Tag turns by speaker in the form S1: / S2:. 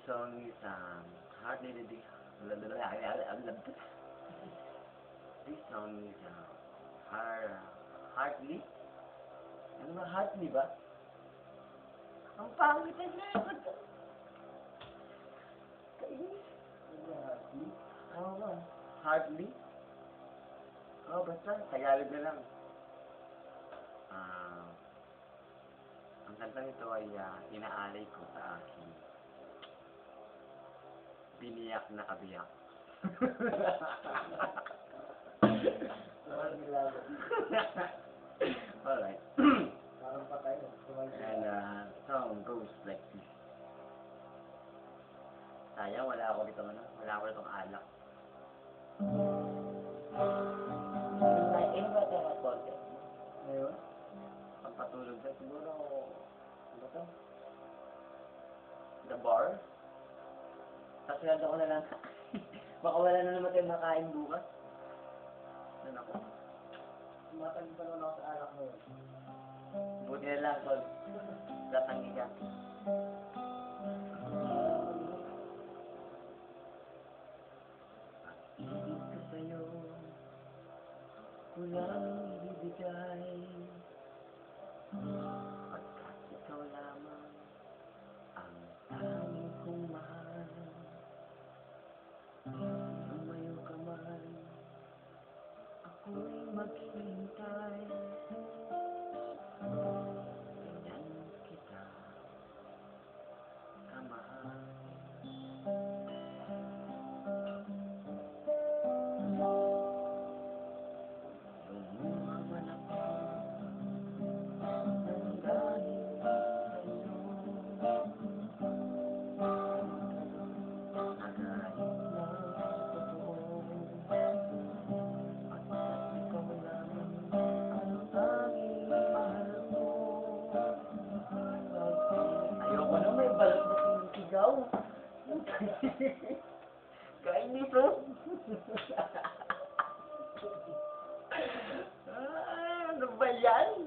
S1: song is hardly the this song is hardly. Ano ba? Hardly ba? Ang pangit na siya. Kainis. Oo ba? Hardly? Oo, basta. Tagalog na lang. Ang kantang ito ay inaalay ko sa akin. Biniyak na kabiyak. Alright.
S2: Parang patay.
S1: And song goes like this. Sayang, wala ako dito alak.
S2: Ano ba ito ang content? Ngayon?
S1: Pampatulog na siguro. Ano to? The bar? Pasyado ko na lang. Baka wala na naman tayong makain bukas. Ano ako?
S2: Tumatagin pa naman ako sa alak ngayon.
S1: Buti na lang, Tol. Datangi ka. Pag-ibig ko sa'yo, kulang ibibigay. Pagkat ikaw lamang ang tanging kong mahal. Lumayo ka man, ako'y maghihintay. Ganyan kita kamahal. Lumuha man ako ng dahil sa'yo. Nagalit na totoo. Pagkat ikaw lamang ang tanging mahal ko. Ayoko na may balot na sinisigaw. Kainis oh. Ano ba yan?